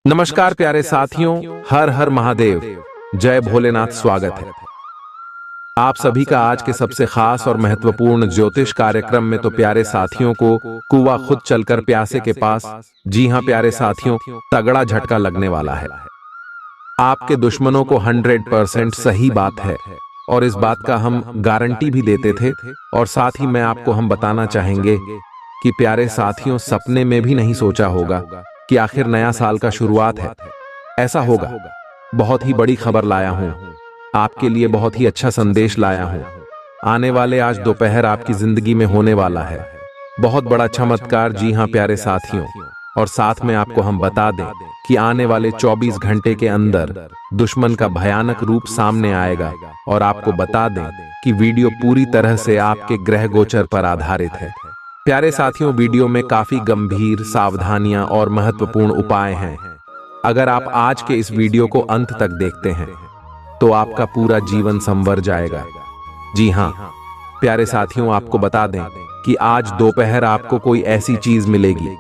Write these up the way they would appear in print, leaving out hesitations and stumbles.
नमस्कार प्यारे साथियों, हर हर महादेव, जय भोलेनाथ। स्वागत है आप सभी का आज के सबसे खास और महत्वपूर्ण ज्योतिष कार्यक्रम में। तो प्यारे साथियों को कुआं खुद चलकर प्यासे के पास, जी हां प्यारे साथियों, तगड़ा झटका लगने वाला है। आपके दुश्मनों को 100% सही बात है और इस बात का हम गारंटी भी देते थे। और साथ ही मैं आपको हम बताना चाहेंगे कि प्यारे साथियों, सपने में भी नहीं सोचा होगा कि आखिर नया साल का शुरुआत है, ऐसा होगा। बहुत ही बड़ी खबर लाया हूं आपके लिए, बहुत ही अच्छा संदेश लाया हूं। आने वाले आज दोपहर आपकी जिंदगी में होने वाला है बहुत बड़ा चमत्कार। जी हां प्यारे साथियों, और साथ में आपको हम बता दें कि आने वाले 24 घंटे के अंदर दुश्मन का भयानक रूप सामने आएगा। और आपको बता दें कि वीडियो पूरी तरह से आपके ग्रह गोचर पर आधारित है। प्यारे साथियों, वीडियो में काफी गंभीर सावधानियां और महत्वपूर्ण उपाय हैं। अगर आप आज के इस वीडियो को अंत तक देखते हैं तो आपका पूरा जीवन संवर जाएगा। जी हां प्यारे साथियों, आपको बता दें कि आज दोपहर आपको कोई ऐसी चीज मिलेगी,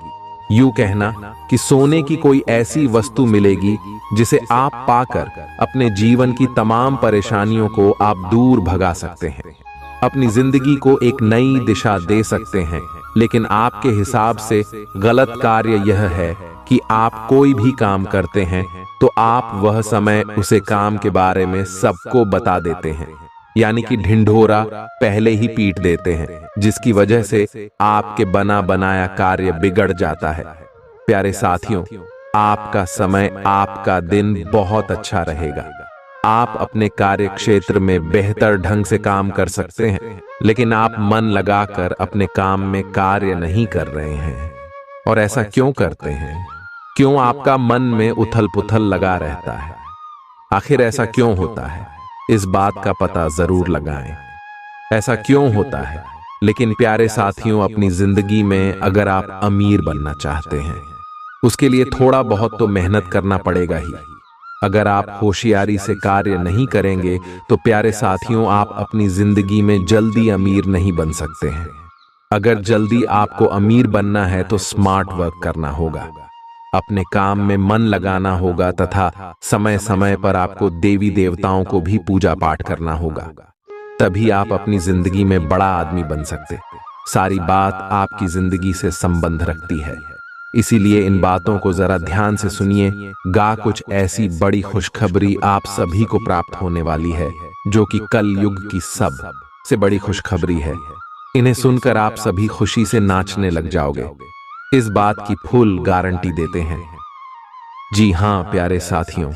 यूं कहना कि सोने की कोई ऐसी वस्तु मिलेगी जिसे आप पाकर अपने जीवन की तमाम परेशानियों को आप दूर भगा सकते हैं, अपनी जिंदगी को एक नई दिशा दे सकते हैं। लेकिन आपके हिसाब से गलत कार्य यह है कि आप कोई भी काम करते हैं तो आप वह समय उसे काम के बारे में सबको बता देते हैं, यानी कि ढिंढोरा पहले ही पीट देते हैं, जिसकी वजह से आपके बना बनाया कार्य बिगड़ जाता है। प्यारे साथियों, आपका समय, आपका दिन बहुत अच्छा रहेगा। आप अपने कार्य क्षेत्र में बेहतर ढंग से काम कर सकते हैं, लेकिन आप मन लगाकर अपने काम में कार्य नहीं कर रहे हैं। और ऐसा क्यों करते हैं? क्यों आपका मन में उथल पुथल लगा रहता है? आखिर ऐसा क्यों होता है? इस बात का पता जरूर लगाएं। ऐसा क्यों होता है? लेकिन प्यारे साथियों, अपनी जिंदगी में अगर आप अमीर बनना चाहते हैं, उसके लिए थोड़ा बहुत तो मेहनत करना पड़ेगा ही। अगर आप होशियारी से कार्य नहीं करेंगे तो प्यारे साथियों, आप अपनी जिंदगी में जल्दी अमीर नहीं बन सकते हैं। अगर जल्दी आपको अमीर बनना है तो स्मार्ट वर्क करना होगा, अपने काम में मन लगाना होगा तथा समय समय पर आपको देवी देवताओं को भी पूजा पाठ करना होगा। तभी आप अपनी जिंदगी में बड़ा आदमी बन सकते। सारी बात आपकी जिंदगी से संबंध रखती है, इसीलिए इन बातों को जरा ध्यान से सुनिए। कुछ ऐसी बड़ी खुशखबरी आप सभी को प्राप्त होने वाली है, जो कि कल युग की सब से बड़ी खुशखबरी है। इन्हें सुनकर आप सभी खुशी से नाचने लग जाओगे, इस बात की फुल गारंटी देते हैं। जी हां प्यारे साथियों,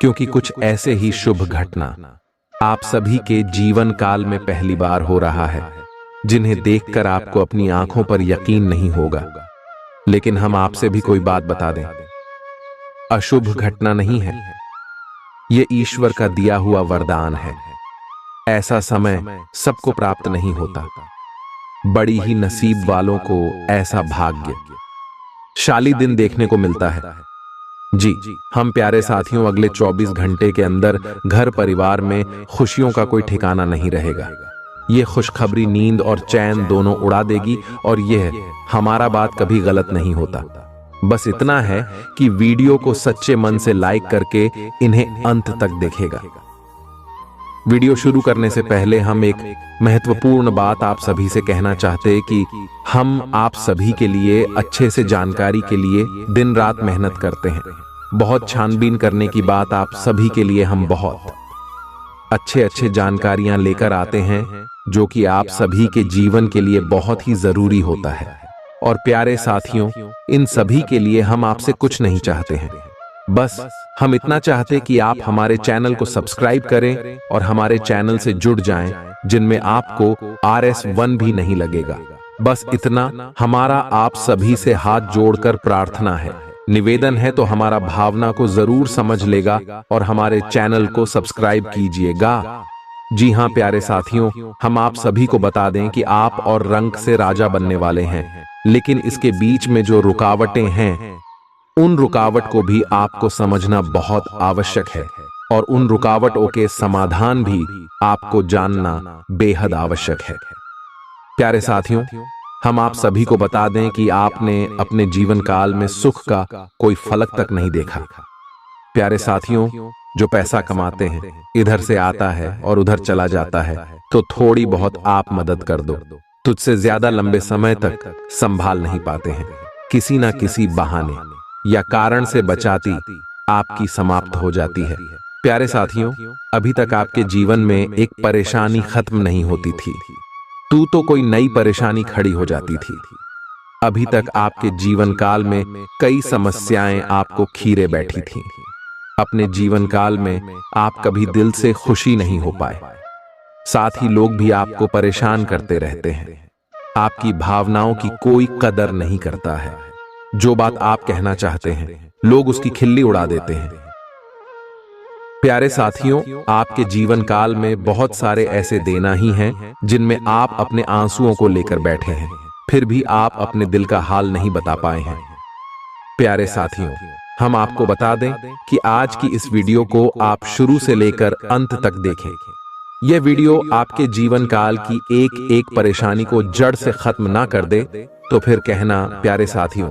क्योंकि कुछ ऐसे ही शुभ घटना आप सभी के जीवन काल में पहली बार हो रहा है, जिन्हें देखकर आपको अपनी आंखों पर यकीन नहीं होगा। लेकिन हम आपसे भी कोई बात बता दें, अशुभ घटना नहीं है, यह ईश्वर का दिया हुआ वरदान है। ऐसा समय सबको प्राप्त नहीं होता, बड़ी ही नसीब वालों को ऐसा भाग्यशाली दिन देखने को मिलता है। जी हम प्यारे साथियों, अगले 24 घंटे के अंदर घर परिवार में खुशियों का कोई ठिकाना नहीं रहेगा। ये खुशखबरी नींद और चैन दोनों उड़ा देगी। और यह हमारा बात कभी गलत नहीं होता। बस इतना है कि वीडियो को सच्चे मन से लाइक करके इन्हें अंत तक देखेगा। वीडियो शुरू करने से पहले हम एक महत्वपूर्ण बात आप सभी से कहना चाहते हैं कि हम आप सभी के लिए अच्छे से जानकारी के लिए दिन रात मेहनत करते हैं। बहुत छानबीन करने की बात आप सभी के लिए हम बहुत अच्छे जानकारियां लेकर आते हैं, जो कि आप सभी के जीवन के लिए बहुत ही जरूरी होता है। और प्यारे साथियों, इन सभी के लिए हम आपसे कुछ नहीं चाहते हैं, बस हम इतना चाहते कि आप हमारे चैनल को सब्सक्राइब करें और हमारे चैनल से जुड़ जाएं, जिनमें आपको RS1 भी नहीं लगेगा। बस इतना हमारा आप सभी से हाथ जोड़कर प्रार्थना है, निवेदन है। तो हमारा भावना को जरूर समझ लेगा और हमारे चैनल को सब्सक्राइब कीजिएगा। जी हां प्यारे साथियों, हम आप सभी को बता दें कि आप और रंक से राजा बनने वाले हैं, लेकिन इसके बीच में जो रुकावटें हैं, उन रुकावट को भी आपको समझना बहुत आवश्यक है। और उन रुकावटों के समाधान भी आपको जानना बेहद आवश्यक है। प्यारे साथियों, हम आप सभी को बता दें कि आपने अपने जीवन काल में सुख का कोई फलक तक नहीं देखा। प्यारे साथियों, जो पैसा कमाते हैं इधर से आता है और उधर चला जाता है, तो थोड़ी बहुत आप मदद कर दो। तुझसे ज्यादा लंबे समय तक संभाल नहीं पाते हैं, किसी ना किसी बहाने या कारण से बचाती आपकी समाप्त हो जाती है। प्यारे साथियों, अभी तक आपके जीवन में एक परेशानी खत्म नहीं होती थी, तू तो कोई नई परेशानी खड़ी हो जाती थी। अभी तक आपके जीवन काल में कई समस्याएं आपको खीरे बैठी थीं। अपने जीवन काल में आप कभी दिल से खुशी नहीं हो पाए, साथ ही लोग भी आपको परेशान करते रहते हैं। आपकी भावनाओं की कोई कदर नहीं करता है। जो बात आप कहना चाहते हैं लोग उसकी खिल्ली उड़ा देते हैं। प्यारे साथियों, आपके जीवन काल में बहुत सारे ऐसे देना ही हैं जिनमें आप अपने आंसुओं को लेकर बैठे हैं, फिर भी आप अपने दिल का हाल नहीं बता पाए हैं। प्यारे साथियों, हम आपको बता दें कि आज की इस वीडियो को आप शुरू से लेकर अंत तक देखें। यह वीडियो आपके जीवन काल की एक एक परेशानी को जड़ से खत्म ना कर दे तो फिर कहना। प्यारे साथियों,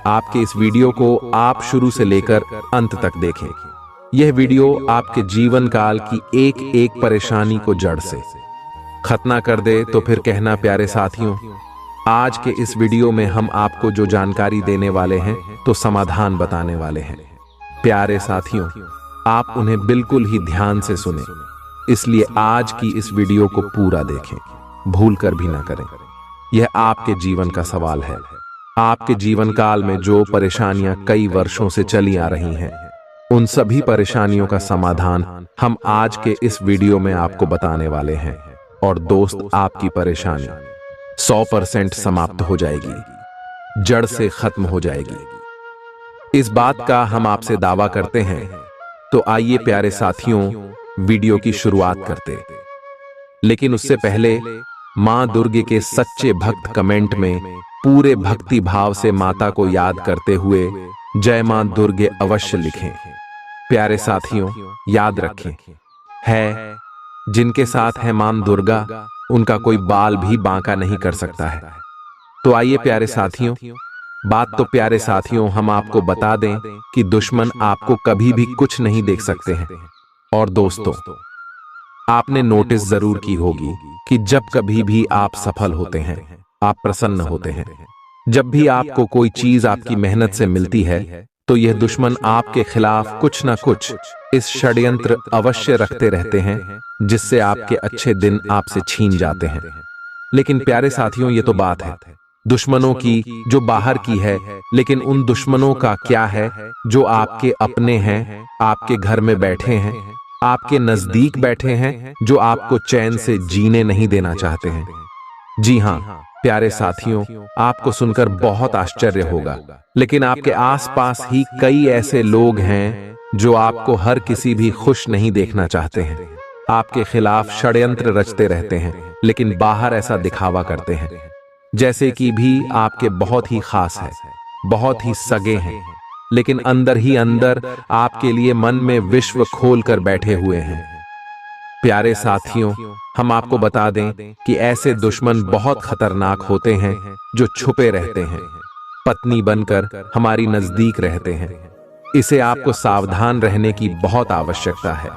आपके इस वीडियो को आप शुरू से लेकर अंत तक देखें। यह वीडियो आपके जीवन काल की एक एक परेशानी को जड़ से खत्म कर दे तो फिर कहना। प्यारे साथियों, आज के इस वीडियो में हम आपको जो जानकारी देने वाले हैं तो समाधान बताने वाले हैं। प्यारे साथियों, आप उन्हें बिल्कुल ही ध्यान से सुने, इसलिए आज की इस वीडियो को पूरा देखें, भूल कर भी ना करें। यह आपके जीवन का सवाल है। आपके जीवन काल में जो परेशानियां कई वर्षों से चली आ रही हैं, उन सभी परेशानियों का समाधान हम आज के इस वीडियो में आपको बताने वाले हैं। और दोस्त, आपकी परेशानी 100% समाप्त हो जाएगी, जड़ से खत्म हो जाएगी, इस बात का हम आपसे दावा करते हैं। तो आइए प्यारे साथियों, वीडियो की शुरुआत करते। लेकिन उससे पहले मां दुर्गे के सच्चे भक्त कमेंट में पूरे भक्ति भाव से माता को याद करते हुए जय मां दुर्गे अवश्य लिखें। प्यारे साथियों, याद रखें, है जिनके साथ है मां दुर्गा, उनका कोई बाल भी बांका नहीं कर सकता है। तो आइए प्यारे साथियों, प्यारे साथियों, हम आपको बता दें कि दुश्मन आपको कभी भी कुछ नहीं देख सकते हैं। और दोस्तों, आपने नोटिस जरूर की होगी कि जब कभी भी आप सफल होते हैं, आप प्रसन्न होते हैं, जब भी आपको कोई चीज आपकी मेहनत से मिलती है, तो यह दुश्मन आपके खिलाफ कुछ ना कुछ इस षड्यंत्र अवश्य रखते रहते हैं, जिससे आपके अच्छे दिन आपसे छीन जाते हैं। लेकिन प्यारे साथियों, ये तो बात है दुश्मनों की जो बाहर की है, लेकिन उन दुश्मनों का क्या है जो आपके अपने हैं, आपके घर में बैठे हैं, आपके नजदीक बैठे हैं, जो आपको चैन से जीने नहीं देना चाहते हैं। जी हाँ प्यारे साथियों, आपको सुनकर बहुत आश्चर्य होगा, लेकिन आपके आसपास ही कई ऐसे लोग हैं जो आपको हर किसी भी खुश नहीं देखना चाहते हैं, आपके खिलाफ षड्यंत्र रचते रहते हैं, लेकिन बाहर ऐसा दिखावा करते हैं जैसे कि भी आपके बहुत ही खास है, बहुत ही सगे हैं, लेकिन अंदर ही अंदर आपके लिए मन में विश्व खोल कर बैठे हुए हैं। प्यारे साथियों, हम आपको बता दें कि ऐसे दुश्मन बहुत खतरनाक होते हैं जो छुपे रहते हैं, पत्नी बनकर हमारी नजदीक रहते हैं। इसे आपको सावधान रहने की बहुत आवश्यकता है।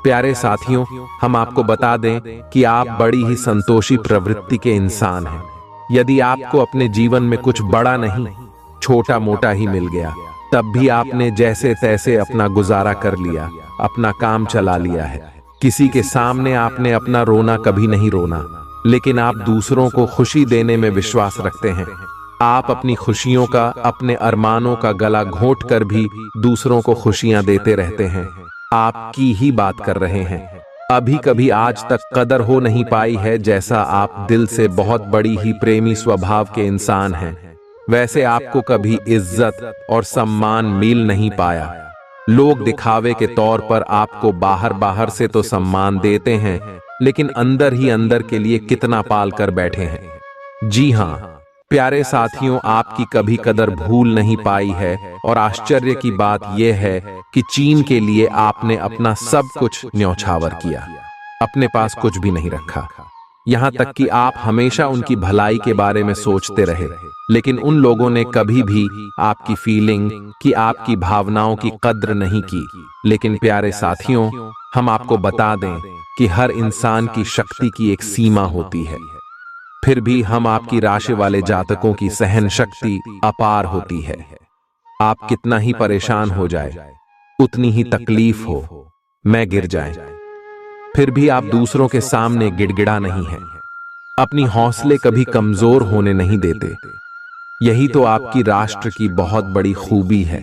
प्यारे साथियों, हम आपको बता दें कि आप बड़ी ही संतोषी प्रवृत्ति के इंसान हैं। यदि आपको अपने जीवन में कुछ बड़ा नहीं, छोटा मोटा ही मिल गया, तब भी आपने जैसे तैसे अपना गुजारा कर लिया, अपना काम चला लिया है। किसी के सामने आपने अपना रोना कभी नहीं रोना, लेकिन आप दूसरों को खुशी देने में विश्वास रखते हैं। आप अपनी खुशियों का, अपने अरमानों का गला घोंट कर भी दूसरों को खुशियां देते रहते हैं। आपकी ही बात कर रहे हैं। अभी कभी आज तक कदर हो नहीं पाई है, जैसा आप दिल से बहुत बड़ी ही प्रेमी स्वभाव के इंसान हैं, वैसे आपको कभी इज्जत और सम्मान मिल नहीं पाया। लोग दिखावे के तौर पर आपको बाहर बाहर से तो सम्मान देते हैं, लेकिन अंदर ही अंदर के लिए कितना पाल कर बैठे हैं। जी हाँ प्यारे साथियों, आपकी कभी कदर भूल नहीं पाई है। और आश्चर्य की बात यह है कि चीन के लिए आपने अपना सब कुछ न्यौछावर किया, अपने पास कुछ भी नहीं रखा। यहाँ तक कि आप हमेशा उनकी भलाई के बारे में सोचते रहे, लेकिन उन लोगों ने कभी भी आपकी फीलिंग की, आपकी भावनाओं की कद्र नहीं की। लेकिन प्यारे साथियों, हम आपको बता दें कि हर इंसान की शक्ति की एक सीमा होती है। फिर भी हम आपकी राशि वाले जातकों की सहन शक्ति अपार होती है। आप कितना ही परेशान हो जाए, उतनी ही तकलीफ हो, मैं गिर जाए, फिर भी आप दूसरों के सामने गिड़गिड़ा नहीं है, अपनी हौसले कभी कमजोर होने नहीं देते। यही तो आपकी राष्ट्र की बहुत बड़ी खूबी है।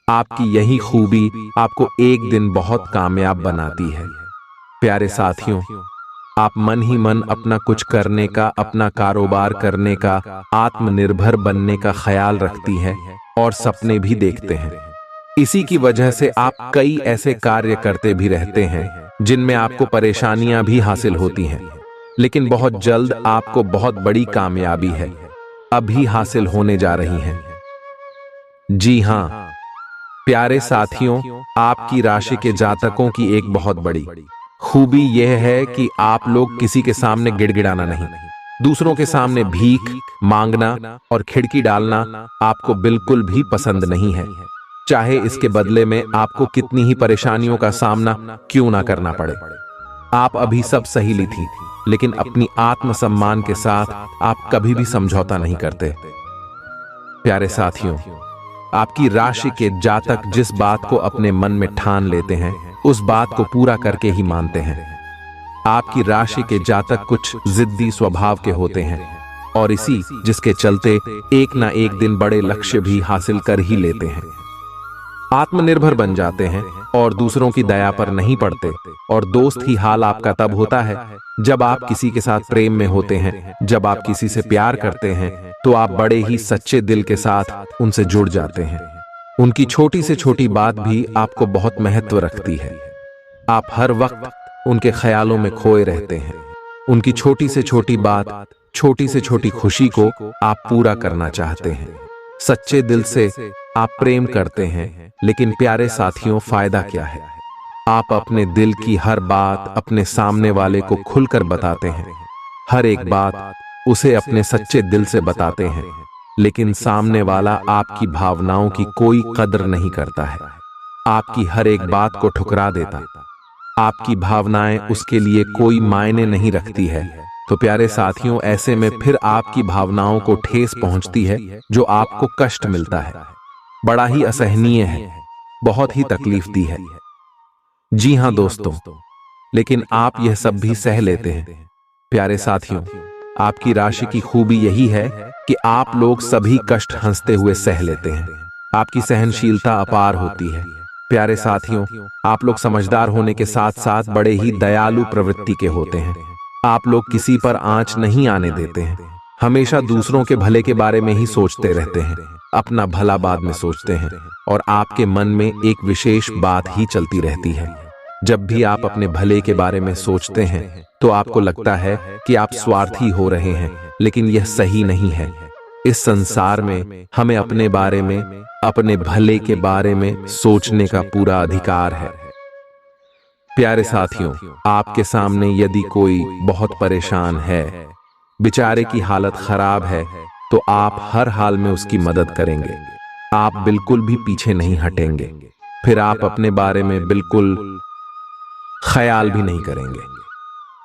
आपकी यही खूबी आपको एक दिन बहुत कामयाब बनाती है। प्यारे साथियों, आप मन ही मन अपना कुछ करने का, अपना कारोबार करने का, आत्मनिर्भर बनने का ख्याल रखती हैं और सपने भी देखते हैं। इसी की वजह से आप कई ऐसे कार्य करते भी रहते हैं जिनमें आपको परेशानियां भी हासिल होती हैं, लेकिन बहुत जल्द आपको बहुत बड़ी कामयाबी है अभी हासिल होने जा रही है। जी हां प्यारे साथियों, आपकी राशि के जातकों की एक बहुत बड़ी खूबी यह है कि आप लोग किसी के सामने गिड़गिड़ाना नहीं, दूसरों के सामने भीख मांगना और खिड़की डालना आपको बिल्कुल भी पसंद नहीं है, चाहे इसके बदले में आपको कितनी ही परेशानियों का सामना क्यों ना करना पड़े। आप अभी सब सही ली थी, लेकिन अपनी आत्मसम्मान के साथ आप कभी भी समझौता नहीं करते। प्यारे साथियों, आपकी राशि के जातक जिस बात को अपने मन में ठान लेते हैं, उस बात को पूरा करके ही मानते हैं। आपकी राशि के जातक कुछ जिद्दी स्वभाव के होते हैं और इसी जिसके चलते एक ना एक दिन बड़े लक्ष्य भी हासिल कर ही लेते हैं। आत्मनिर्भर बन जाते हैं और दूसरों की दया पर नहीं पड़ते। और दोस्त ही हाल आपका तब होता है जब आप किसी के साथ प्रेम में होते हैं, जब आप किसी से प्यार करते हैं तो आप बड़े ही सच्चे दिल के साथ उनसे जुड़ जाते हैं। उनकी छोटी से छोटी बात भी आपको बहुत महत्व रखती है। आप हर वक्त उनके ख्यालों में खोए रहते हैं। उनकी छोटी से छोटी बात, छोटी से छोटी खुशी को आप पूरा करना चाहते हैं। सच्चे दिल से आप प्रेम करते हैं, लेकिन प्यारे साथियों, फायदा क्या है? आप अपने दिल की हर बात अपने सामने वाले को खुलकर बताते हैं, हर एक बात उसे अपने सच्चे दिल से बताते हैं, लेकिन सामने वाला आपकी भावनाओं की कोई कद्र नहीं करता है, आपकी हर एक बात को ठुकरा देता। आपकी भावनाएं उसके लिए कोई मायने नहीं रखती है। तो प्यारे साथियों, ऐसे में फिर आपकी भावनाओं को ठेस पहुंचती है, जो आपको कष्ट मिलता है, बड़ा ही असहनीय है, बहुत ही तकलीफ दी है। जी हां दोस्तों, लेकिन आप यह सब भी सह लेते हैं। प्यारे साथियों, आपकी राशि की खूबी यही है कि आप लोग सभी कष्ट हंसते हुए सह लेते हैं। आपकी सहनशीलता अपार होती है। प्यारे साथियों, आप लोग समझदार होने के साथ साथ बड़े ही दयालु प्रवृत्ति के होते हैं। आप लोग किसी पर आंच नहीं आने देते हैं, हमेशा दूसरों के भले के बारे में ही सोचते रहते हैं, अपना भला बाद में सोचते हैं और आपके मन में एक विशेष बात ही चलती रहती है। जब भी आप अपने भले के बारे में सोचते हैं तो आपको लगता है कि आप स्वार्थी हो रहे हैं, लेकिन यह सही नहीं है। इस संसार में हमें अपने बारे में, अपने भले के बारे में सोचने का पूरा अधिकार है। प्यारे साथियों, आपके सामने यदि कोई बहुत परेशान है, बेचारे की हालत खराब है, तो आप हर हाल में उसकी मदद करेंगे। आप बिल्कुल भी पीछे नहीं हटेंगे। फिर आप अपने बारे में बिल्कुल ख्याल भी नहीं करेंगे।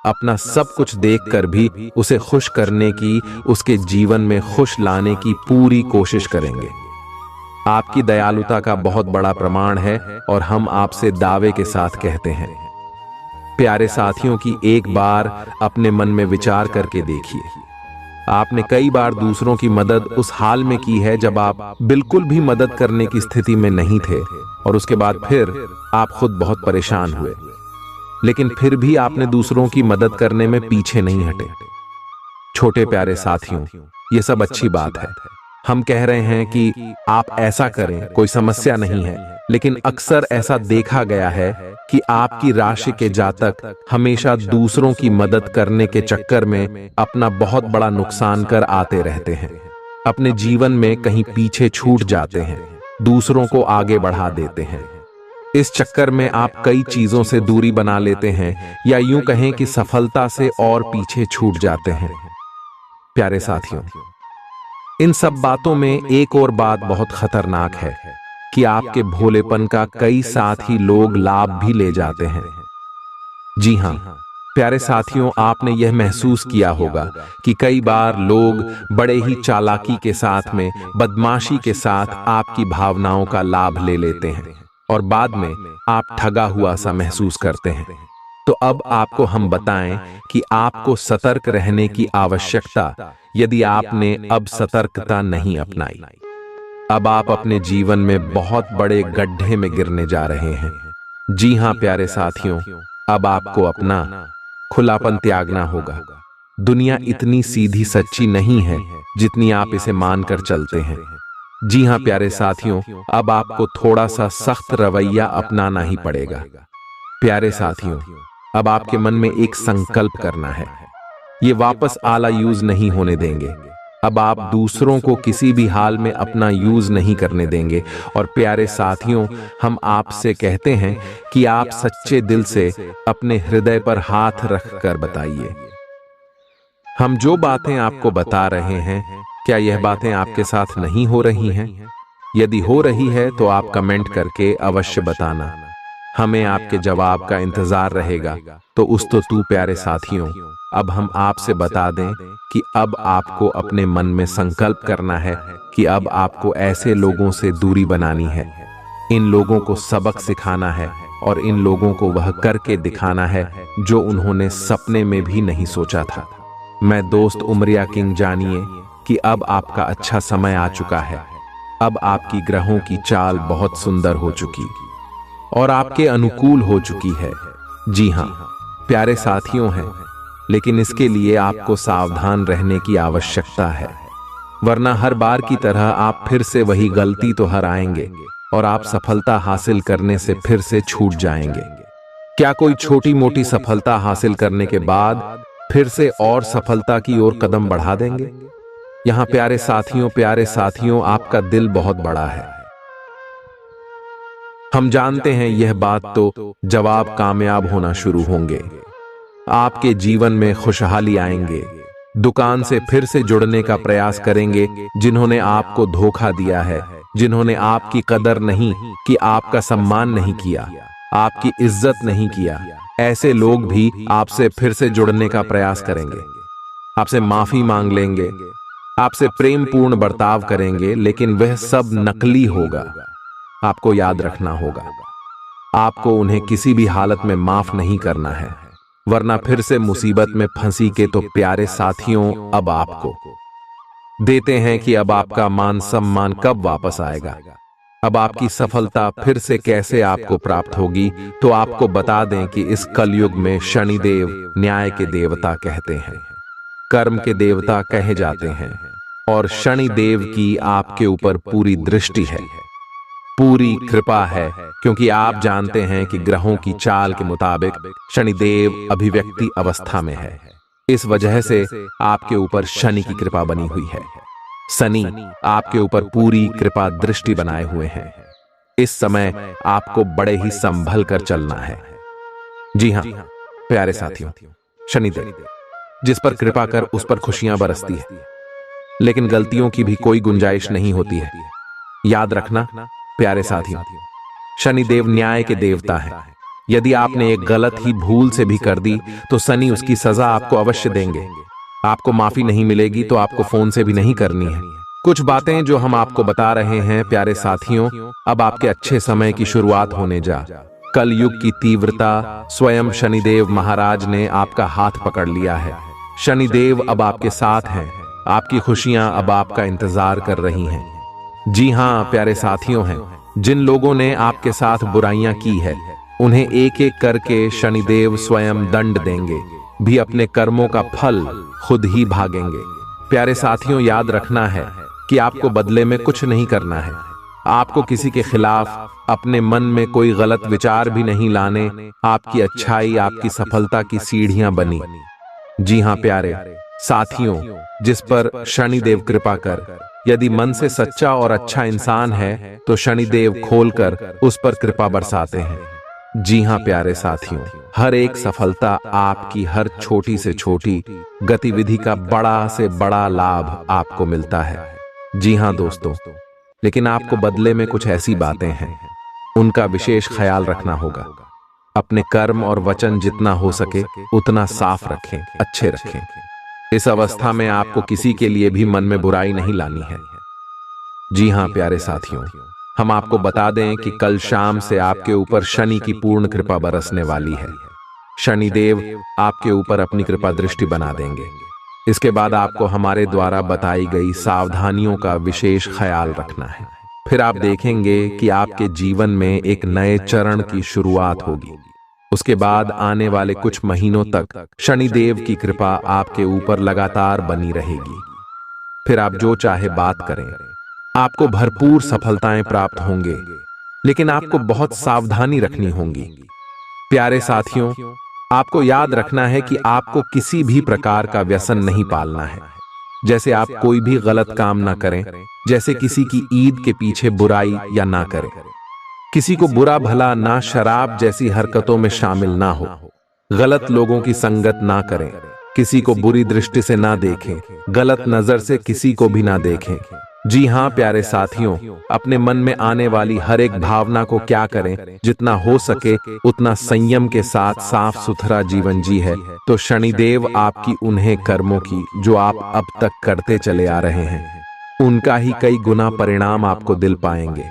अपना सब कुछ देखकर भी उसे खुश करने की, उसके जीवन में खुश लाने की पूरी कोशिश करेंगे। आपकी दयालुता का बहुत बड़ा प्रमाण है और हम आपसे दावे के साथ कहते हैं। प्यारे साथियों, की एक बार अपने मन में विचार करके देखिए, आपने कई बार दूसरों की मदद उस हाल में की है जब आप बिल्कुल भी मदद करने की स्थिति में नहीं थे, और उसके बाद फिर आप खुद बहुत परेशान हुए, लेकिन फिर भी आपने दूसरों की मदद करने में पीछे नहीं हटे। छोटे प्यारे साथियों, ये सब अच्छी बात है। हम कह रहे हैं कि आप ऐसा करें, कोई समस्या नहीं है, लेकिन अक्सर ऐसा देखा गया है कि आपकी राशि के जातक हमेशा दूसरों की मदद करने के चक्कर में अपना बहुत बड़ा नुकसान कर आते रहते हैं। अपने जीवन में कहीं पीछे छूट जाते हैं, दूसरों को आगे बढ़ा देते हैं। इस चक्कर में आप कई चीजों से दूरी बना लेते हैं या यूं कहें कि सफलता से और पीछे छूट जाते हैं। प्यारे साथियों, इन सब बातों में एक और बात बहुत खतरनाक है कि आपके भोलेपन का कई साथी लोग लाभ भी ले जाते हैं। जी हां प्यारे साथियों, आपने यह महसूस किया होगा कि कई बार लोग बड़े ही चालाकी के साथ में, बदमाशी के साथ आपकी भावनाओं का लाभ ले लेते हैं और बाद में आप ठगा हुआ सा महसूस करते हैं। तो अब आपको हम बताएं कि आपको सतर्क रहने की आवश्यकता, यदि आपने अब सतर्कता नहीं अपनाई, अब आप अपने जीवन में बहुत बड़े गड्ढे में गिरने जा रहे हैं। जी हां प्यारे साथियों, अब आपको अपना खुलापन त्यागना होगा। दुनिया इतनी सीधी सच्ची नहीं है जितनी आप इसे मानकर चलते हैं। जी हां प्यारे साथियों, अब आपको थोड़ा सा सख्त रवैया अपनाना ही पड़ेगा। प्यारे साथियों, अब आपके मन में एक संकल्प करना है, ये वापस आला यूज नहीं होने देंगे। अब आप दूसरों को किसी भी हाल में अपना यूज नहीं करने देंगे। और प्यारे साथियों, हम आपसे कहते हैं कि आप सच्चे दिल से अपने हृदय पर हाथ रखकर बताइए, हम जो बातें आपको बता रहे हैं, क्या यह बातें आपके साथ नहीं हो रही हैं? यदि हो रही है तो आप कमेंट करके अवश्य बताना, हमें आपके जवाब का इंतजार रहेगा। तो तू प्यारे साथियों, अब हम आपसे बता दें कि अब आपको अपने मन में संकल्प करना है कि अब आपको ऐसे लोगों से दूरी बनानी है। इन लोगों को सबक सिखाना है और इन लोगों को वह करके दिखाना है जो उन्होंने सपने में भी नहीं सोचा था। मैं दोस्त उमरिया किंग, जानिए कि अब आपका अच्छा समय आ चुका है। अब आपकी ग्रहों की चाल बहुत सुंदर हो चुकी और आपके अनुकूल हो चुकी है। जी हां प्यारे साथियों हैं, लेकिन इसके लिए आपको सावधान रहने की आवश्यकता है, वरना हर बार की तरह आप फिर से वही गलती तो हराएंगे और आप सफलता हासिल करने से फिर से छूट जाएंगे। क्या कोई छोटी मोटी सफलता हासिल करने के बाद फिर से और सफलता की ओर कदम बढ़ा देंगे? यहां प्यारे साथियों, आपका दिल बहुत बड़ा है। हम जानते हैं यह बात, तो जब आप कामयाब होना शुरू होंगे, आपके जीवन में खुशहाली आएंगे, दुकान से फिर से जुड़ने का प्रयास करेंगे जिन्होंने आपको धोखा दिया है, जिन्होंने आपकी कदर नहीं की, आपका सम्मान नहीं किया, आपकी इज्जत नहीं किया, ऐसे लोग भी आपसे फिर से जुड़ने का प्रयास करेंगे, आपसे माफी मांग लेंगे, आपसे प्रेम पूर्ण बर्ताव करेंगे, लेकिन वह सब नकली होगा। आपको याद रखना होगा, आपको उन्हें किसी भी हालत में माफ नहीं करना है, वरना फिर से मुसीबत में फंसी के। तो प्यारे साथियों, अब आपको देते हैं कि अब आपका मान सम्मान कब वापस आएगा, अब आपकी सफलता फिर से कैसे आपको प्राप्त होगी। तो आपको बता दें कि इस कलयुग में शनिदेव न्याय के देवता कहते हैं, कर्म के देवता कहे जाते हैं, और शनिदेव की आपके ऊपर पूरी दृष्टि है, पूरी कृपा है, क्योंकि आप जानते हैं कि ग्रहों की चाल के मुताबिक शनिदेव अभिव्यक्ति अवस्था में है। इस वजह से आपके ऊपर शनि की कृपा बनी हुई है। शनि आपके ऊपर पूरी कृपा दृष्टि बनाए हुए हैं। इस समय आपको बड़े ही संभल कर चलना है। जी हां प्यारे साथियों, शनिदेव जिस पर कृपा कर उस पर खुशियां बरसती है, लेकिन गलतियों की भी कोई गुंजाइश नहीं होती है। याद रखना प्यारे साथियों, शनिदेव न्याय के देवता है। यदि आपने एक गलत ही भूल से भी कर दी तो शनि उसकी सजा आपको अवश्य देंगे। आपको माफी नहीं मिलेगी तो आपको फोन से भी नहीं करनी है। कुछ बातें जो हम आपको बता रहे हैं प्यारे साथियों, अब आपके अच्छे समय की शुरुआत होने जा। कल युग की तीव्रता स्वयं शनिदेव महाराज ने आपका हाथ पकड़ लिया है। शनिदेव अब आपके साथ हैं, आपकी खुशियां अब आपका इंतजार कर रही हैं। जी हां प्यारे साथियों हैं, जिन लोगों ने आपके साथ बुराइयां की है उन्हें एक एक करके शनिदेव स्वयं दंड देंगे, भी अपने कर्मों का फल खुद ही भागेंगे। प्यारे साथियों, याद रखना है कि आपको बदले में कुछ नहीं करना है। आपको किसी के खिलाफ अपने मन में कोई गलत विचार भी नहीं लाने। आपकी अच्छाई आपकी सफलता की सीढ़ियां बनी। जी हां प्यारे साथियों, जिस पर शनिदेव कृपा कर, यदि मन से सच्चा और अच्छा इंसान है तो शनिदेव खोलकर उस पर कृपा बरसाते हैं। जी हां प्यारे साथियों, हर एक सफलता आपकी हर छोटी से छोटी गतिविधि का बड़ा से बड़ा लाभ आपको मिलता है। जी हां दोस्तों, लेकिन आपको बदले में कुछ ऐसी बातें हैं, उनका विशेष ख्याल रखना होगा। अपने कर्म और वचन जितना हो सके उतना साफ रखें, अच्छे रखें। इस अवस्था में आपको किसी के लिए भी मन में बुराई नहीं लानी है। जी हां प्यारे साथियों, हम आपको बता दें कि कल शाम से आपके ऊपर शनि की पूर्ण कृपा बरसने वाली है। शनिदेव आपके ऊपर अपनी कृपा दृष्टि बना देंगे। इसके बाद आपको हमारे द्वारा बताई गई सावधानियों का विशेष ख्याल रखना है। फिर आप देखेंगे कि आपके जीवन में एक नए चरण की शुरुआत होगी। उसके बाद आने वाले कुछ महीनों तक शनिदेव की कृपा आपके ऊपर लगातार बनी रहेगी। फिर आप जो चाहे बात करें, आपको भरपूर सफलताएं प्राप्त होंगे, लेकिन आपको बहुत सावधानी रखनी होगी। प्यारे साथियों, आपको याद रखना है कि आपको किसी भी प्रकार का व्यसन नहीं पालना है। जैसे आप कोई भी गलत काम ना करें, जैसे किसी की ईद के पीछे बुराई या ना करें, किसी को बुरा भला ना, शराब जैसी हरकतों में शामिल ना हो, गलत लोगों की संगत ना करें, किसी को बुरी दृष्टि से ना देखें, गलत नजर से किसी को भी ना देखें। जी हां प्यारे साथियों, अपने मन में आने वाली हर एक भावना को क्या करें, जितना हो सके उतना संयम के साथ साफ सुथरा जीवन जी है तो शनिदेव आपकी उन्हें कर्मों की जो आप अब तक करते चले आ रहे हैं, उनका ही कई गुना परिणाम आपको दिल पाएंगे।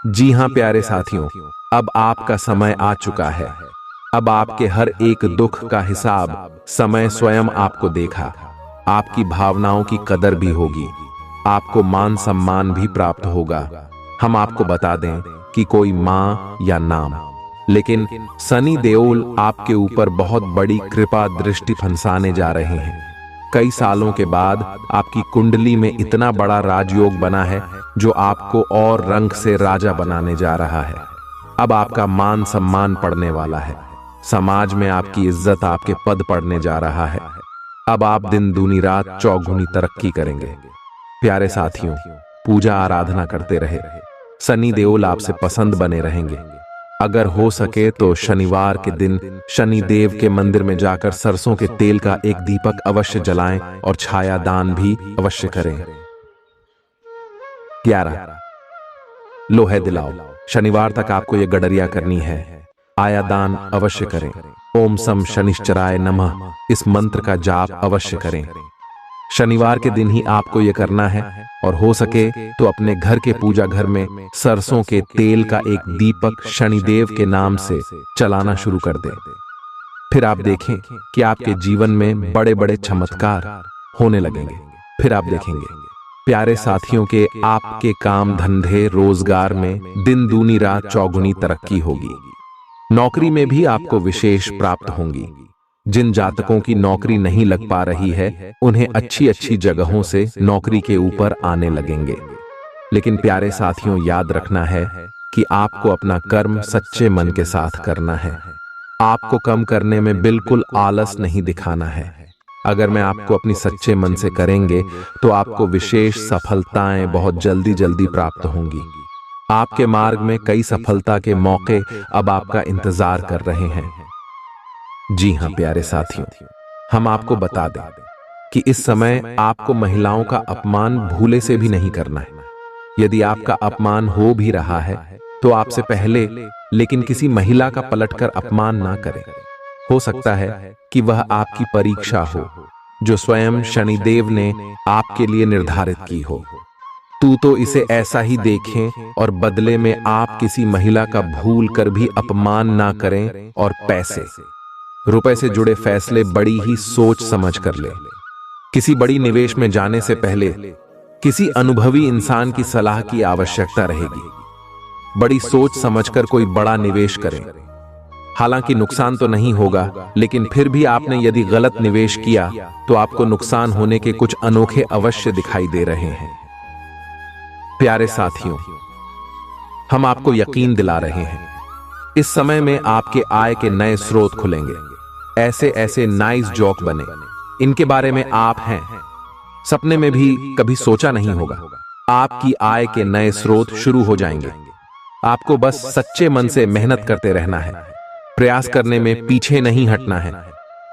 जी हां प्यारे साथियों, अब आपका समय आ चुका है। अब आपके हर एक दुख का हिसाब समय स्वयं आपको देखा। आपकी भावनाओं की कदर भी होगी, आपको मान सम्मान भी प्राप्त होगा। हम आपको बता दें कि कोई मां या नाम, लेकिन शनि देओल आपके ऊपर बहुत बड़ी कृपा दृष्टि फंसाने जा रहे हैं। कई सालों के बाद आपकी कुंडली में इतना बड़ा राजयोग बना है जो आपको और रंग से राजा बनाने जा रहा है। अब आपका मान सम्मान पड़ने वाला है, समाज में आपकी इज्जत, आपके पद पड़ने जा रहा है। अब आप दिन दूनी रात चौगुनी तरक्की करेंगे। प्यारे साथियों, पूजा आराधना करते रहे, शनि देओल आपसे पसंद बने रहेंगे। अगर हो सके तो शनिवार के दिन शनि देव के मंदिर में जाकर सरसों के तेल का एक दीपक अवश्य जलाएं और छाया दान भी अवश्य करें। 11 लोहे दिलाओ। शनिवार तक आपको यह गडरिया करनी है। आया दान अवश्य करें। ओम सम शनिश्चराय नमः इस मंत्र का जाप अवश्य करें। शनिवार के दिन ही आपको यह करना है और हो सके तो अपने घर के पूजा घर में सरसों के तेल का एक दीपक शनिदेव के नाम से चलाना शुरू कर दें। फिर आप देखें कि आपके जीवन में बड़े बड़े चमत्कार होने लगेंगे। फिर आप देखेंगे प्यारे साथियों के आपके काम धंधे रोजगार में दिन दूनी रात चौगुनी तरक्की होगी। नौकरी में भी आपको विशेष प्राप्त होंगी। जिन जातकों की नौकरी नहीं लग पा रही है उन्हें अच्छी अच्छी जगहों से नौकरी के ऊपर आने लगेंगे। लेकिन प्यारे साथियों, याद रखना है कि आपको अपना कर्म सच्चे मन के साथ करना है। आपको कम करने में बिल्कुल आलस नहीं दिखाना है। अगर मैं आपको अपनी सच्चे मन से करेंगे तो आपको विशेष सफलताएं बहुत जल्दी जल्दी प्राप्त होंगी। आपके मार्ग में कई सफलता के मौके अब आपका इंतजार कर रहे हैं। जी हां प्यारे साथियों, हम आपको बता दें कि इस समय आपको महिलाओं का अपमान भूले से भी नहीं करना है। यदि आपका अपमान हो भी रहा है तो आपसे पहले लेकिन किसी महिला का पलटकर अपमान ना करें। हो सकता है कि वह आपकी परीक्षा हो जो स्वयं शनिदेव ने आपके लिए निर्धारित की हो। तू तो इसे ऐसा ही देखें और बदले में आप किसी महिला का भूल कर भी अपमान ना करें और पैसे रुपए से जुड़े फैसले बड़ी ही सोच समझ कर ले। किसी बड़ी निवेश में जाने से पहले किसी अनुभवी इंसान की सलाह की आवश्यकता रहेगी। बड़ी सोच समझकर कोई बड़ा निवेश करें। हालांकि नुकसान तो नहीं होगा, लेकिन फिर भी आपने यदि गलत निवेश किया तो आपको नुकसान होने के कुछ अनोखे अवश्य दिखाई दे रहे हैं। प्यारे साथियों, हम आपको यकीन दिला रहे हैं इस समय में आपके आय के नए स्रोत खुलेंगे। ऐसे ऐसे नाइस जॉक बने, इनके बारे में आप हैं सपने में भी कभी सोचा नहीं होगा। आपकी आय के नए स्रोत शुरू हो जाएंगे। आपको बस सच्चे मन से मेहनत करते रहना है, प्रयास करने में पीछे नहीं हटना है।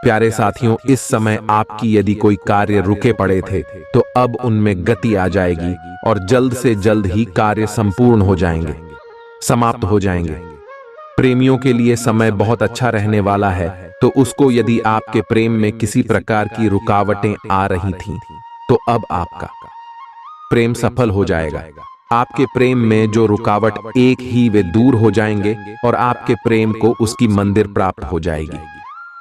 प्यारे साथियों, इस समय आपकी यदि कोई कार्य रुके पड़े थे तो अब उनमें गति आ जाएगी और जल्द से जल्द ही कार्य संपूर्ण हो जाएंगे, समाप्त हो जाएंगे। प्रेमियों के लिए समय बहुत अच्छा रहने वाला है, तो उसको यदि आपके प्रेम में किसी प्रकार की रुकावटें आ रही थीं, तो अब आपका प्रेम सफल हो जाएगा। आपके प्रेम में जो रुकावट एक ही वे दूर हो जाएंगे और आपके प्रेम को उसकी मंदिर प्राप्त हो जाएगी।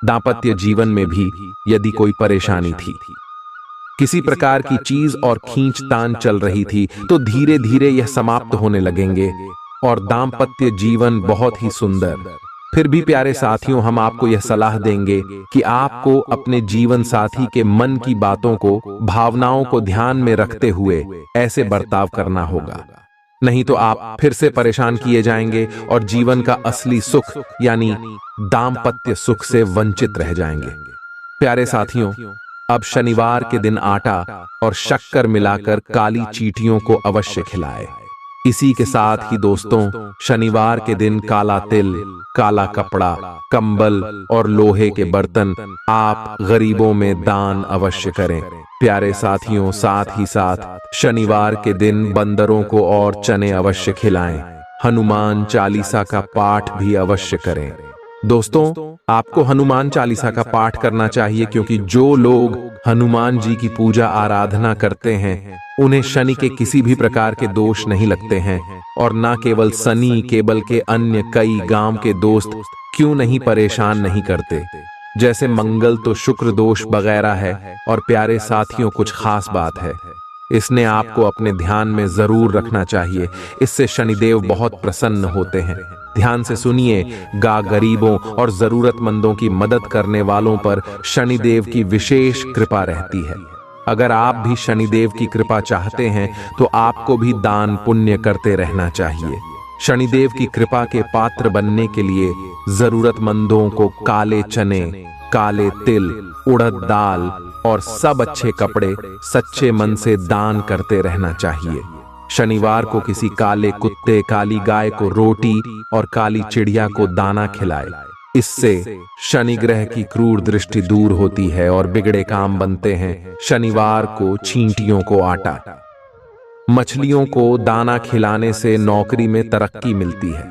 दांपत्य जीवन में भी यदि कोई परेशानी थी, किसी प्रकार की चीज और खींचतान चल रही थी, तो धीरे धीरे यह समाप्त होने लगेंगे और दांपत्य जीवन बहुत ही सुंदर। फिर भी प्यारे साथियों, हम आपको यह सलाह देंगे कि आपको अपने जीवन साथी के मन की बातों को, भावनाओं को ध्यान में रखते हुए ऐसे बर्ताव करना होगा, नहीं तो आप फिर से परेशान किए जाएंगे और जीवन का असली सुख यानी दांपत्य सुख से वंचित रह जाएंगे। प्यारे साथियों, अब शनिवार के दिन आटा और शक्कर मिलाकर काली चींटियों को अवश्य खिलाएं। इसी के साथ ही दोस्तों, शनिवार के दिन काला तिल, काला कपड़ा, कंबल और लोहे के बर्तन आप गरीबों में दान अवश्य करें। प्यारे साथियों, साथ ही साथ शनिवार के दिन बंदरों को और चने अवश्य खिलाएं। हनुमान चालीसा का पाठ भी अवश्य करें। दोस्तों, आपको हनुमान चालीसा का पाठ करना चाहिए, क्योंकि जो लोग हनुमान जी की पूजा आराधना करते हैं उन्हें शनि के किसी भी प्रकार के दोष नहीं लगते हैं। और न केवल शनि, केवल के अन्य कई गांव के दोस्त क्यों नहीं परेशान नहीं करते। जैसे मंगल तो शुक्र दोष वगैरह है। और प्यारे साथियों, कुछ खास बात है, इसने आपको अपने ध्यान में जरूर रखना चाहिए। इससे शनिदेव बहुत प्रसन्न होते हैं। ध्यान से सुनिए, गरीबों और जरूरतमंदों की मदद करने वालों पर शनिदेव की विशेष कृपा रहती है। अगर आप भी शनिदेव की कृपा चाहते हैं तो आपको भी दान पुण्य करते रहना चाहिए। शनिदेव की कृपा के पात्र बनने के लिए जरूरतमंदों को काले चने, काले तिल, उड़द दाल और सब अच्छे कपड़े सच्चे मन से दान करते रहना चाहिए। शनिवार को किसी काले कुत्ते, काली गाय को रोटी और काली चिड़िया को दाना खिलाए। इससे शनि ग्रह की क्रूर दृष्टि दूर होती है और बिगड़े काम बनते हैं। शनिवार को चींटियों को आटा, मछलियों को दाना खिलाने से नौकरी में तरक्की मिलती है।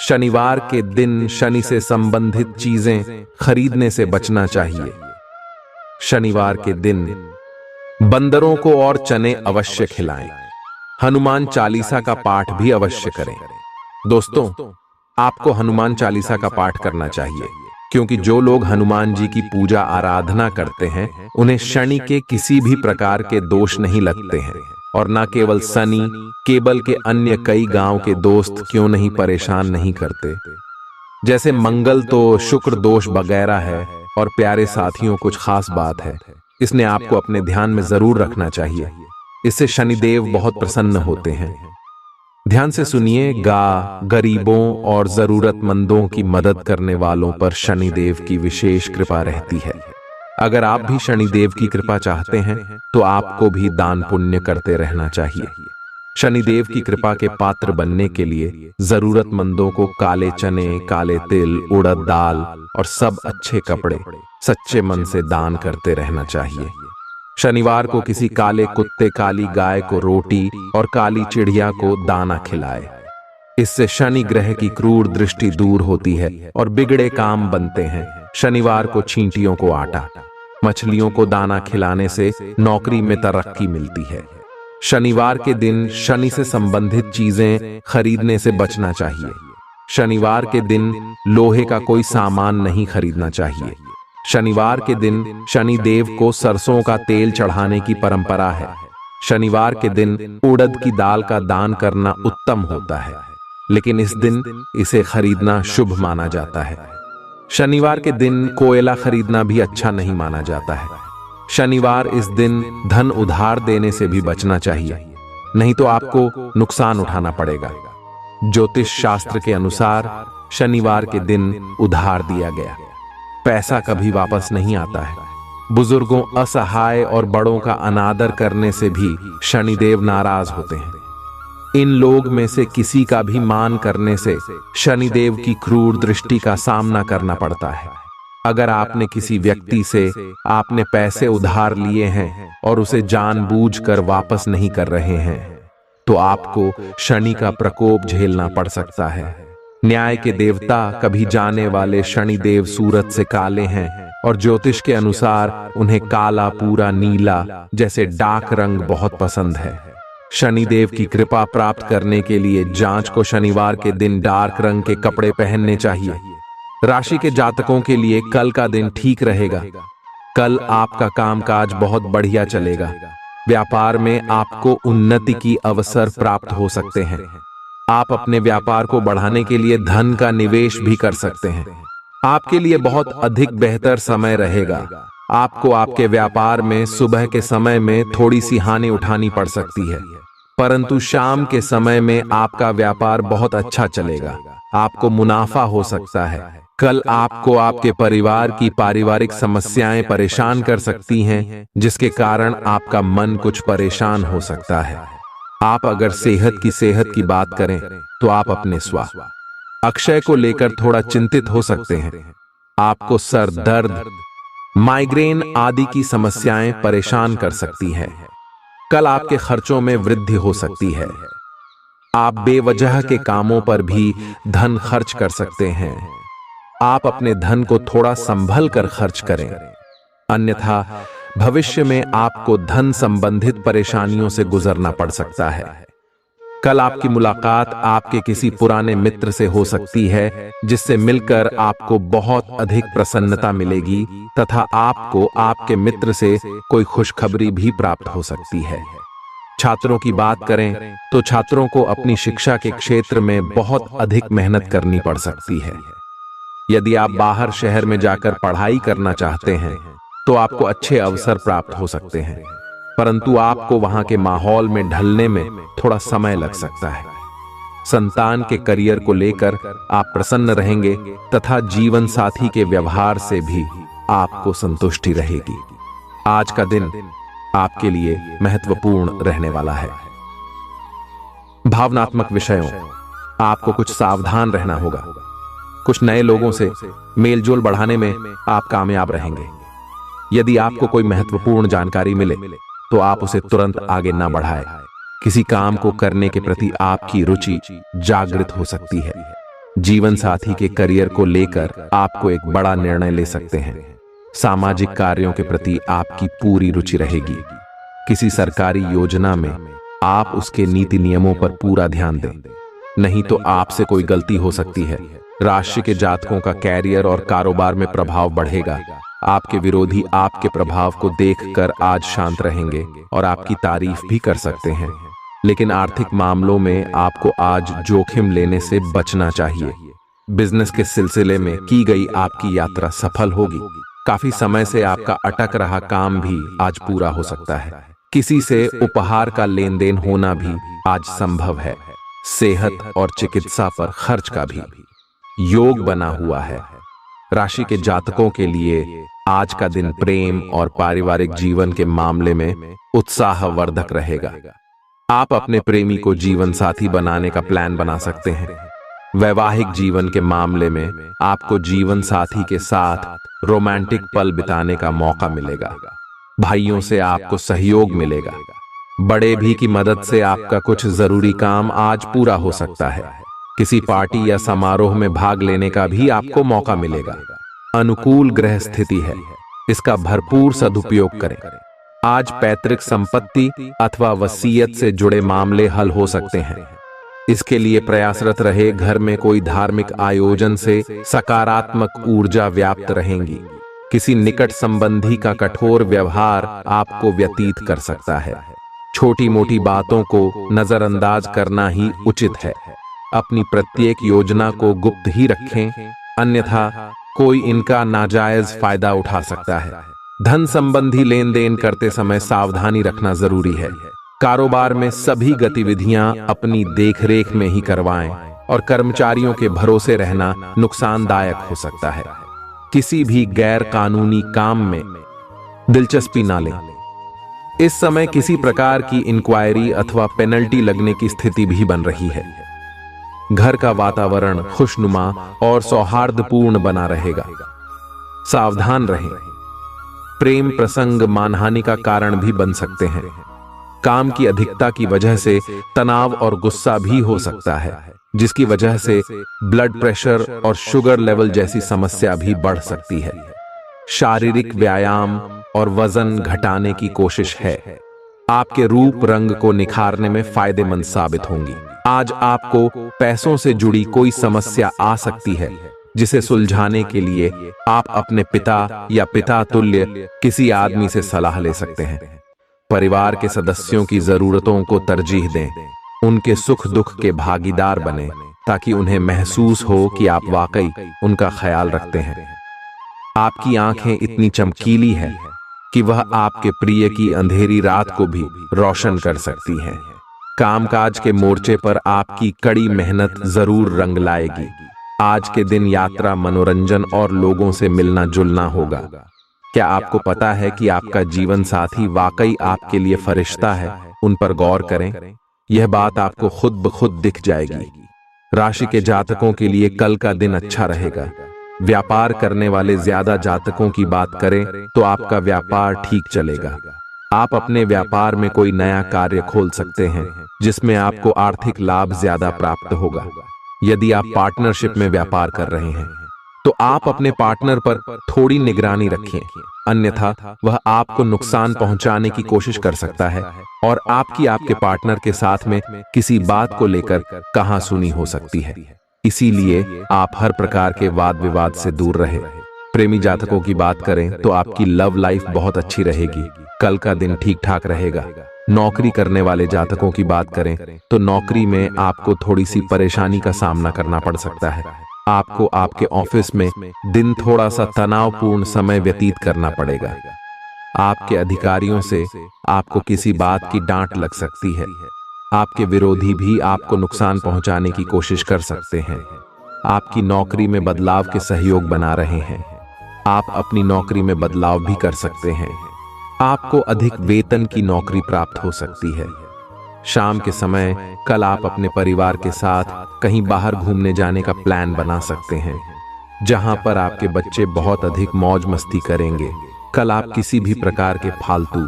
शनिवार के दिन शनि से संबंधित चीजें खरीदने से बचना चाहिए। शनिवार के दिन बंदरों को और चने अवश्य खिलाएं। हनुमान चालीसा का पाठ भी अवश्य करें। दोस्तों, आपको हनुमान चालीसा का पाठ करना चाहिए, क्योंकि जो लोग हनुमान जी की पूजा आराधना करते हैं उन्हें शनि के किसी भी प्रकार के दोष नहीं लगते हैं। और न केवल शनि, केवल के अन्य कई गांव के दोस्त क्यों नहीं परेशान नहीं करते। जैसे मंगल तो शुक्र दोष वगैरह है। और प्यारे साथियों, कुछ खास बात है, इसने आपको अपने ध्यान में जरूर रखना चाहिए। इससे शनिदेव बहुत प्रसन्न होते हैं। ध्यान से सुनिए, गरीबों और जरूरतमंदों की मदद करने वालों पर शनिदेव की विशेष कृपा रहती है। अगर आप भी शनिदेव की कृपा चाहते हैं तो आपको भी दान पुण्य करते रहना चाहिए। शनिदेव की कृपा के पात्र बनने के लिए जरूरतमंदों को काले चने, काले तिल, उड़द दाल और सब अच्छे कपड़े सच्चे मन से दान करते रहना चाहिए। शनिवार को किसी काले कुत्ते, काली गाय को रोटी और काली चिड़िया को दाना खिलाए। इससे शनि ग्रह की क्रूर दृष्टि दूर होती है और बिगड़े काम बनते हैं। शनिवार को चींटियों को आटा, मछलियों को दाना खिलाने से नौकरी में तरक्की मिलती है। शनिवार के दिन शनि से संबंधित चीजें खरीदने से बचना चाहिए। शनिवार के दिन लोहे का कोई सामान नहीं खरीदना चाहिए। शनिवार के दिन शनि देव को सरसों का तेल चढ़ाने की परंपरा है। शनिवार के दिन उड़द की दाल का दान करना उत्तम होता है, लेकिन इस दिन इसे खरीदना शुभ माना जाता है। शनिवार के दिन कोयला खरीदना भी अच्छा नहीं माना जाता है। शनिवार इस दिन धन उधार देने से भी बचना चाहिए, नहीं तो आपको नुकसान उठाना पड़ेगा। ज्योतिष शास्त्र के अनुसार शनिवार के दिन उधार दिया गया पैसा कभी वापस नहीं आता है। बुजुर्गों, असहाय और बड़ों का अनादर करने से भी शनिदेव नाराज होते हैं। इन लोग में से किसी का भी मान करने से शनिदेव की क्रूर दृष्टि का सामना करना पड़ता है। अगर आपने किसी व्यक्ति से आपने पैसे उधार लिए हैं और उसे जानबूझकर वापस नहीं कर रहे हैं, तो आपको शनि का प्रकोप झेलना पड़ सकता है। न्याय के देवता कभी जाने वाले शनिदेव सूरज से काले हैं और ज्योतिष के अनुसार उन्हें काला, पूरा नीला जैसे डार्क रंग बहुत पसंद है। शनिदेव की कृपा प्राप्त करने के लिए जांच को शनिवार के दिन डार्क रंग के कपड़े पहनने चाहिए। राशि के जातकों के लिए कल का दिन ठीक रहेगा। कल आपका कामकाज बहुत बढ़िया चलेगा। व्यापार में आपको उन्नति की अवसर प्राप्त हो सकते हैं। आप अपने व्यापार को बढ़ाने के लिए धन का निवेश भी कर सकते हैं। आपके लिए बहुत अधिक बेहतर समय रहेगा। आपको आपके व्यापार में सुबह के समय में थोड़ी सी हानि उठानी पड़ सकती है, परंतु शाम के समय में आपका व्यापार बहुत अच्छा चलेगा। आपको मुनाफा हो सकता है। कल आपको आपके परिवार की पारिवारिक समस्याएं परेशान कर सकती हैं, जिसके कारण आपका मन कुछ परेशान हो सकता है। आप अगर सेहत की बात करें तो आप अपने स्वास्थ्य अक्षय को लेकर थोड़ा चिंतित हो सकते हैं। आपको सर दर्द, माइग्रेन आदि की समस्याएं परेशान कर सकती हैं। कल आपके खर्चों में वृद्धि हो सकती है। आप बेवजह के कामों पर भी धन खर्च कर सकते हैं। आप अपने धन को थोड़ा संभल कर खर्च करें, अन्यथा भविष्य में आपको धन संबंधित परेशानियों से गुजरना पड़ सकता है। कल आपकी मुलाकात आपके किसी पुराने मित्र से हो सकती है, जिससे मिलकर आपको बहुत अधिक प्रसन्नता मिलेगी तथा आपको आपके मित्र से कोई खुशखबरी भी प्राप्त हो सकती है। छात्रों की बात करें तो छात्रों को अपनी शिक्षा के क्षेत्र में बहुत अधिक मेहनत करनी पड़ सकती है। यदि आप बाहर शहर में जाकर पढ़ाई करना चाहते हैं तो आपको अच्छे अवसर प्राप्त हो सकते हैं, परंतु आपको वहां के माहौल में ढलने में थोड़ा समय लग सकता है। संतान के करियर को लेकर आप प्रसन्न रहेंगे तथा जीवन साथी के व्यवहार से भी आपको संतुष्टि रहेगी। आज का दिन आपके लिए महत्वपूर्ण रहने वाला है। भावनात्मक विषयों, आपको कुछ सावधान रहना होगा। कुछ नए लोगों से मेलजोल बढ़ाने में आप कामयाब रहेंगे। यदि आपको कोई महत्वपूर्ण जानकारी मिले तो आप उसे तुरंत आगे ना बढ़ाएं। किसी काम को करने के प्रति आपकी रुचि जागृत हो सकती है। जीवन साथी के करियर को लेकर आपको एक बड़ा निर्णय ले सकते हैं। सामाजिक कार्यों के प्रति आपकी पूरी रुचि रहेगी। किसी सरकारी योजना में आप उसके नीति नियमों पर पूरा ध्यान दें, नहीं तो आपसे कोई गलती हो सकती है। राशि के जातकों का कैरियर और कारोबार में प्रभाव बढ़ेगा। आपके विरोधी आपके प्रभाव को देखकर आज शांत रहेंगे और आपकी तारीफ भी कर सकते हैं, लेकिन आर्थिक मामलों में आपको आज जोखिम लेने से बचना चाहिए। बिजनेस के सिलसिले में की गई आपकी यात्रा सफल होगी। काफी समय से आपका अटक रहा काम भी आज पूरा हो सकता है। किसी से उपहार का लेन देन होना भी आज संभव है। सेहत और चिकित्सा पर खर्च का भी योग बना हुआ है। राशि के जातकों के लिए आज का दिन प्रेम और पारिवारिक जीवन के मामले में उत्साहवर्धक रहेगा। आप अपने प्रेमी को जीवन साथी बनाने का प्लान बना सकते हैं। वैवाहिक जीवन के मामले में आपको जीवन साथी के साथ रोमांटिक पल बिताने का मौका मिलेगा। भाइयों से आपको सहयोग मिलेगा। बड़े भी की मदद से आपका कुछ जरूरी काम आज पूरा हो सकता है। किसी पार्टी या समारोह में भाग लेने का भी आपको मौका मिलेगा। अनुकूल ग्रह स्थिति है, इसका भरपूर सदुपयोग करें। आज पैतृक संपत्ति अथवा वसीयत से जुड़े मामले हल हो सकते हैं। इसके लिए प्रयासरत रहे। घर में कोई धार्मिक आयोजन से सकारात्मक ऊर्जा व्याप्त रहेंगी। किसी निकट संबंधी का कठोर व्यवहार आपको व्यतीत कर सकता है। छोटी मोटी बातों को नजरअंदाज करना ही उचित है। अपनी प्रत्येक योजना को गुप्त ही रखें, अन्यथा कोई इनका नाजायज फायदा उठा सकता है। धन संबंधी लेन देन करते समय सावधानी रखना जरूरी है। कारोबार में सभी गतिविधियां अपनी देखरेख में ही करवाएं और कर्मचारियों के भरोसे रहना नुकसानदायक हो सकता है। किसी भी गैर कानूनी काम में दिलचस्पी ना लें। इस समय किसी प्रकार की इंक्वायरी अथवा पेनल्टी लगने की स्थिति भी बन रही है। घर का वातावरण खुशनुमा और सौहार्दपूर्ण बना रहेगा। सावधान रहें, प्रेम प्रसंग मानहानि का कारण भी बन सकते हैं। काम की अधिकता की वजह से तनाव और गुस्सा भी हो सकता है, जिसकी वजह से ब्लड प्रेशर और शुगर लेवल जैसी समस्या भी बढ़ सकती है। शारीरिक व्यायाम और वजन घटाने की कोशिश है, आपके रूप रंग को निखारने में फायदेमंद साबित होंगी। आज आपको पैसों से जुड़ी कोई समस्या आ सकती है, जिसे सुलझाने के लिए आप अपने पिता या पिता तुल्य किसी आदमी से सलाह ले सकते हैं। परिवार के सदस्यों की जरूरतों को तरजीह दें, उनके सुख दुख के भागीदार बने, ताकि उन्हें महसूस हो कि आप वाकई उनका ख्याल रखते हैं। आपकी आंखें इतनी चमकीली है कि वह आपके प्रिय की अंधेरी रात को भी रोशन कर सकती हैं। कामकाज के मोर्चे पर आपकी कड़ी मेहनत जरूर रंग लाएगी। आज के दिन यात्रा, मनोरंजन और लोगों से मिलना जुलना होगा। क्या आपको पता है कि आपका जीवन साथी वाकई आपके लिए फरिश्ता है? उन पर गौर करें, यह बात आपको खुद ब खुद दिख जाएगी। राशि के जातकों के लिए कल का दिन अच्छा रहेगा। व्यापार करने वाले ज्यादा जातकों की बात करें तो आपका व्यापार ठीक चलेगा। आप अपने व्यापार में कोई नया कार्य खोल सकते हैं, जिसमें आपको आर्थिक लाभ ज्यादा प्राप्त होगा। यदि आप पार्टनरशिप में व्यापार कर रहे हैं तो आप अपने पार्टनर पर थोड़ी निगरानी रखें, अन्यथा वह आपको नुकसान पहुंचाने की कोशिश कर सकता है और आपकी आपके पार्टनर के साथ में किसी बात को लेकर कहासुनी हो सकती है। इसीलिए आप हर प्रकार के वाद विवाद से दूर रहे। प्रेमी जातकों की बात करें तो आपकी लव लाइफ बहुत अच्छी रहेगी। कल का दिन ठीक ठाक रहेगा। नौकरी करने वाले जातकों की बात करें तो नौकरी में आपको थोड़ी सी परेशानी का सामना करना पड़ सकता है। आपको आपके ऑफिस में दिन थोड़ा सा तनावपूर्ण समय व्यतीत करना पड़ेगा। आपके अधिकारियों से आपको किसी बात की डांट लग सकती है। आपके विरोधी भी आपको नुकसान पहुंचाने की कोशिश कर सकते हैं। आपकी नौकरी में बदलाव के सहयोग बना रहे हैं। आप अपनी नौकरी में बदलाव भी कर सकते हैं। आपको अधिक वेतन की नौकरी प्राप्त हो सकती है। शाम के समय कल आप अपने परिवार के साथ कहीं बाहर घूमने जाने का प्लान बना सकते हैं, जहां पर आपके बच्चे बहुत अधिक मौज मस्ती करेंगे। कल आप किसी भी प्रकार के फालतू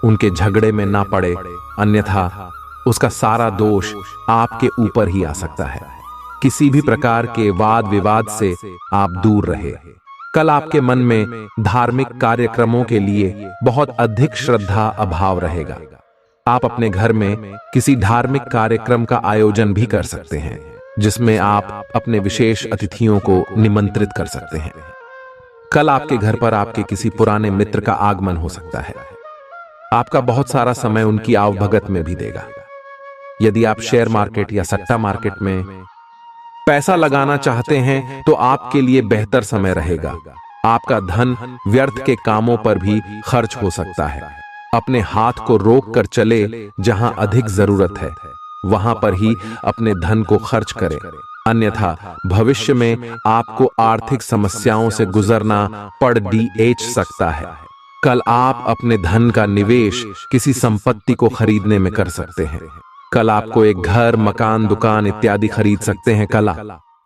उनके झगड़े में ना पड़े, अन्यथा उसका सारा दोष आपके ऊपर ही आ सकता है। किसी भी प्रकार के वाद विवाद से आप दूर रहे। कल आपके मन में धार्मिक कार्यक्रमों के लिए बहुत अधिक श्रद्धा अभाव रहेगा। आप अपने घर में किसी धार्मिक कार्यक्रम का आयोजन भी कर सकते हैं, जिसमें आप अपने विशेष अतिथियों को निमंत्रित कर सकते हैं। कल आपके घर पर आपके किसी पुराने मित्र का आगमन हो सकता है। आपका बहुत सारा समय उनकी आवभगत में भी देगा। यदि आप शेयर मार्केट या सट्टा मार्केट में पैसा लगाना चाहते हैं तो आपके लिए बेहतर समय रहेगा। आपका धन व्यर्थ के कामों पर भी खर्च हो सकता है। अपने हाथ को रोक कर चले, जहां अधिक जरूरत है वहां पर ही अपने धन को खर्च करें, अन्यथा भविष्य में आपको आर्थिक समस्याओं से गुजरना पड़ सकता है। कल आप अपने धन का निवेश किसी संपत्ति को खरीदने में कर सकते हैं। कल आपको एक घर, मकान, दुकान इत्यादि खरीद सकते हैं। कल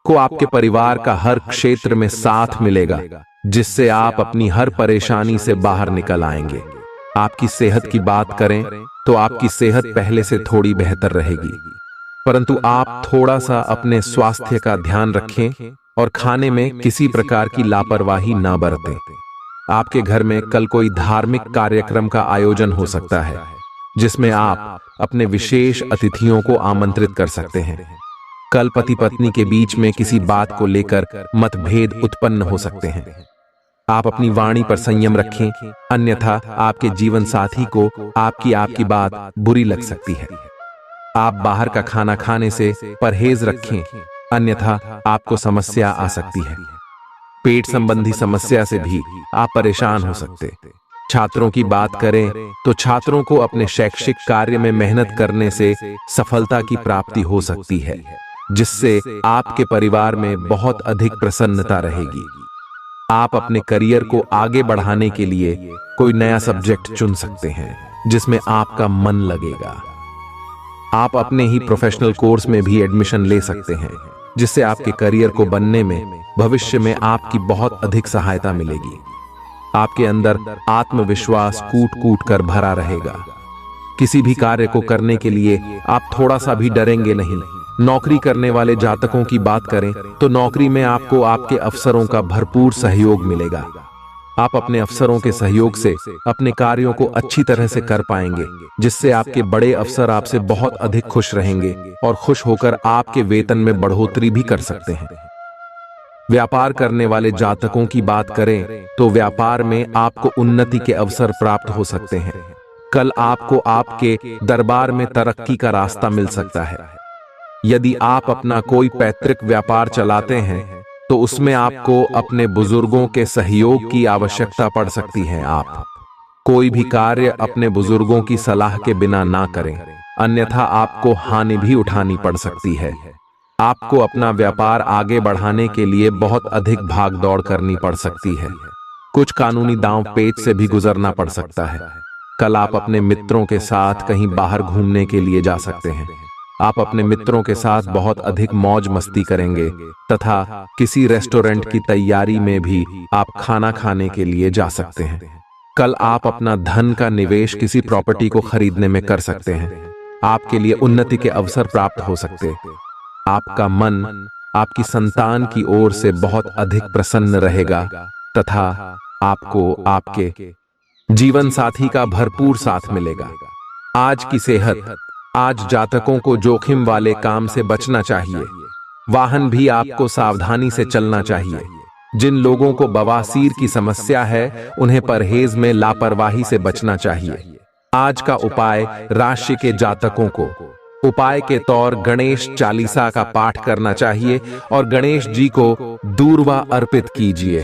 को आपके परिवार का हर क्षेत्र में साथ मिलेगा, जिससे आप अपनी हर परेशानी से बाहर निकल आएंगे। आपकी सेहत की बात करें तो आपकी सेहत पहले से थोड़ी बेहतर रहेगी, परंतु आप थोड़ा सा अपने स्वास्थ्य का ध्यान रखें और खाने में किसी प्रकार की लापरवाही ना बरतें। आपके घर में कल कोई धार्मिक कार्यक्रम का आयोजन हो सकता है, जिसमें आप अपने विशेष अतिथियों को आमंत्रित कर सकते हैं। कल पति पत्नी के बीच में किसी बात को लेकर मतभेद उत्पन्न हो सकते हैं। आप अपनी वाणी पर संयम रखें, अन्यथा आपके जीवन साथी को आपकी बात बुरी लग सकती है। आप बाहर का खाना खाने से परहेज रखें, अन्यथा आपको समस्या आ सकती है। पेट संबंधी समस्या से भी आप परेशान हो सकते। छात्रों की बात करें तो छात्रों को अपने शैक्षिक कार्य में मेहनत करने से सफलता की प्राप्ति हो सकती है, जिससे आपके परिवार में बहुत अधिक प्रसन्नता रहेगी। आप अपने करियर को आगे बढ़ाने के लिए कोई नया सब्जेक्ट चुन सकते हैं जिसमें आपका मन लगेगा। आप अपने ही प्रोफेशनल कोर्स में भी एडमिशन ले सकते हैं जिससे आपके करियर को बनने में भविष्य में आपकी बहुत अधिक सहायता मिलेगी। आपके अंदर आत्मविश्वास कूट कूट कर भरा रहेगा। किसी भी कार्य को करने के लिए आप थोड़ा सा भी डरेंगे नहीं। नौकरी करने वाले जातकों की बात करें तो नौकरी में आपको आपके अफसरों का भरपूर सहयोग मिलेगा। आप अपने अफसरों के सहयोग से अपने कार्यों को अच्छी तरह से कर पाएंगे, जिससे आपके बड़े अफसर आपसे बहुत अधिक खुश रहेंगे और खुश होकर आपके वेतन में बढ़ोतरी भी कर सकते हैं। व्यापार करने वाले जातकों की बात करें तो व्यापार में आपको उन्नति के अवसर प्राप्त हो सकते हैं। कल आपको आपके दरबार में तरक्की का रास्ता मिल सकता है। यदि आप अपना कोई पैतृक व्यापार चलाते हैं तो उसमें आपको अपने बुजुर्गों के सहयोग की आवश्यकता पड़ सकती है। आप कोई भी कार्य अपने बुजुर्गों की सलाह के बिना ना करें, अन्यथा आपको हानि भी उठानी पड़ सकती है। आपको अपना व्यापार आगे बढ़ाने के लिए बहुत अधिक भागदौड़ करनी पड़ सकती है। कुछ कानूनी दांव पेच से भी गुजरना पड़ सकता है। कल आप अपने मित्रों के साथ कहीं बाहर घूमने के लिए जा सकते हैं। आप अपने मित्रों के साथ बहुत अधिक मौज मस्ती करेंगे तथा किसी रेस्टोरेंट की तैयारी में भी आप खाना खाने के लिए जा सकते हैं। कल आप अपना धन का निवेश किसी प्रॉपर्टी को खरीदने में कर सकते हैं। आपके लिए उन्नति के अवसर प्राप्त हो सकते हैं। आपका मन आपकी संतान की ओर से बहुत अधिक प्रसन्न रहेगा तथा आपको आपके जीवन साथी का भरपूर साथ मिलेगा। आज की सेहत, आज जातकों को जोखिम वाले काम से बचना चाहिए। वाहन भी आपको सावधानी से चलना चाहिए। जिन लोगों को बवासीर की समस्या है उन्हें परहेज में लापरवाही से बचना चाहिए। आज का उपाय राशि के जातकों को उपाय के तौर गणेश चालीसा का पाठ करना चाहिए और गणेश जी को दूर्वा अर्पित कीजिए।